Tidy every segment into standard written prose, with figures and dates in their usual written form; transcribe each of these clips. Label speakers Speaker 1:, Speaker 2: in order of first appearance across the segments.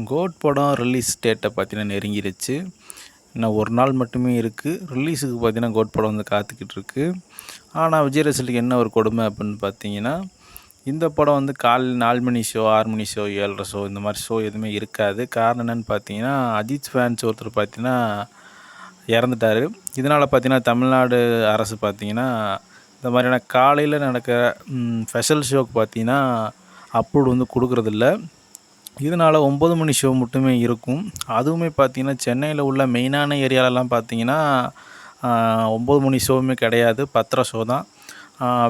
Speaker 1: Code படம் release டேட்டை பார்த்தீங்கன்னா நெருங்கிருச்சு. இன்னும் ஒரு நாள் மட்டுமே இருக்குது. ரிலீஸுக்கு பார்த்தீங்கன்னா கோட் படம் வந்து காத்துக்கிட்டு இருக்கு. ஆனால் விஜய் ரசிகர்களுக்கு என்ன ஒரு கொடுமை அப்படின்னு பார்த்தீங்கன்னா, இந்த படம் வந்து காலையில் 4 மணி ஷோ, 6 மணி ஷோ, 7:30 ஷோ இந்த மாதிரி ஷோ எதுவுமே இருக்காது. காரணம் என்னென்னு பார்த்தீங்கன்னா, அஜித் ஃபேன்ஸ் ஒருத்தர் பார்த்தீங்கன்னா இறந்துட்டார். இதனால் பார்த்தீங்கன்னா தமிழ்நாடு அரசு பார்த்தீங்கன்னா இந்த மாதிரியான காலையில் நடக்கிற ஸ்பெஷல் ஷோக்கு பார்த்தீங்கன்னா அப்ரூவ் வந்து கொடுக்குறதில்ல. இதனால் 9 மணி ஷோ மட்டுமே இருக்கும். அதுவுமே பார்த்திங்கன்னா சென்னையில் உள்ள மெயினான ஏரியாலலாம் பார்த்திங்கன்னா 9 மணி ஷோவுமே கிடையாது, 10:30 ஷோ தான்.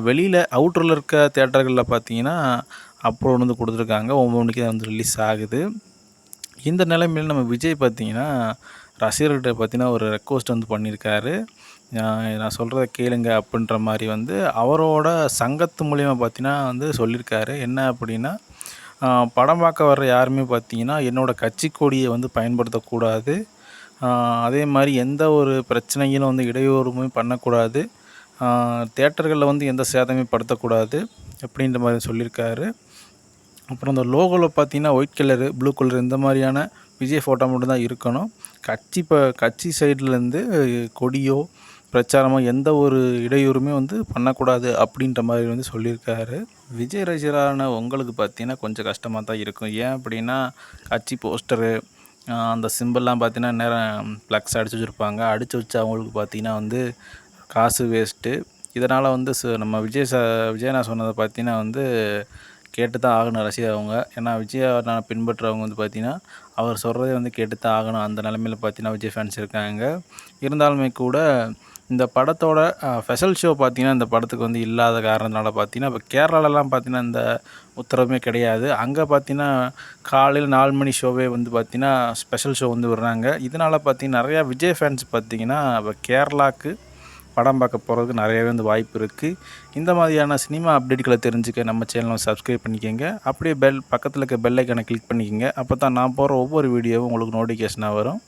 Speaker 1: வெளியில் அவுட்டரில் இருக்க தேட்டர்களில் பார்த்திங்கன்னா அப்ரூவ் வந்து கொடுத்துருக்காங்க, 9 மணிக்கு தான் வந்து ரிலீஸ் ஆகுது. இந்த நிலைமையில் நம்ம விஜய் பார்த்திங்கன்னா ரசிகர்கிட்ட பார்த்திங்கன்னா ஒரு ரெக்வஸ்ட் வந்து பண்ணியிருக்காரு. நான் சொல்கிறத கேளுங்க அப்படின்ற மாதிரி வந்து அவரோட சங்கத்து மூலிமா பார்த்திங்கன்னா வந்து சொல்லியிருக்காரு. என்ன அப்படின்னா, படம் பார்க்க வர்ற யாருமே பார்த்திங்கன்னா என்னோடய கட்சி கொடியை வந்து பயன்படுத்தக்கூடாது, அதே மாதிரி எந்த ஒரு பிரச்சனைகளும் வந்து இடையூறுமே பண்ணக்கூடாது, தேட்டர்களில் வந்து எந்த சேதமே படுத்தக்கூடாது அப்படின்ற மாதிரி சொல்லியிருக்காரு. அப்புறம் இந்த லோகோவில் பார்த்திங்கன்னா ஒயிட் கலரு, ப்ளூ கலர் இந்த மாதிரியான விஜய் ஃபோட்டோ மட்டும் தான் இருக்கணும். கட்சி சைட்லேருந்து கொடியோ பிரச்சாரமோ எந்த ஒரு இடையூறுமே வந்து பண்ணக்கூடாது அப்படின்ற மாதிரி வந்து சொல்லியிருக்காரு. விஜய் ரசிகரான உங்களுக்கு பார்த்தீங்கன்னா கொஞ்சம் கஷ்டமாக தான் இருக்கும். ஏன் அப்படின்னா, கட்சி போஸ்டரு அந்த சிம்பிள்லாம் பார்த்தீங்கன்னா நேரம் ஃப்ளக்ஸ் அடித்து வச்சுருப்பாங்க. அடித்து வச்சு அவங்களுக்கு பார்த்தீங்கன்னா வந்து காசு வேஸ்ட்டு. இதனால் வந்து நம்ம விஜய் நான் சொன்னதை பார்த்தீங்கன்னா வந்து கேட்டு தான் ஆகணும் ரசிகர் அவங்க. ஏன்னா விஜய் நான் பின்பற்றுறவங்க வந்து பார்த்திங்கன்னா அவர் சொல்கிறதே வந்து கேட்டு தான் ஆகணும். அந்த நிலமையில் பார்த்திங்கன்னா விஜய் ஃபேன்ஸ் இருக்காங்க. இருந்தாலுமே கூட இந்த படத்தோட ஸ்பெஷல் ஷோ பார்த்திங்கன்னா இந்த படத்துக்கு வந்து இல்லாத காரணத்தினால பார்த்திங்கன்னா இப்போ கேரளாலலாம் பார்த்திங்கன்னா இந்த உத்தரவுமே கிடையாது. அங்கே பார்த்திங்கன்னா காலையில் 4 மணி ஷோவே வந்து பார்த்திங்கன்னா ஸ்பெஷல் ஷோ வந்து விடுறாங்க. இதனால் பார்த்திங்கன்னா நிறையா விஜய் ஃபேன்ஸ் பார்த்திங்கன்னா இப்போ கேரளாவுக்கு படம் பார்க்க போகிறதுக்கு நிறையவே வந்து வாய்ப்பு இருக்குது. இந்த மாதிரியான சினிமா அப்டேட்களை தெரிஞ்சுக்க நம்ம சேனலை சப்ஸ்கிரைப் பண்ணிக்கோங்க. அப்படியே பக்கத்தில் இருக்க பெல் ஐக்கானை கிளிக் பண்ணிக்கோங்க. அப்போ தான் நான் போகிற ஒவ்வொரு வீடியோவும் உங்களுக்கு நோட்டிஃபிகேஷனாக வரும்.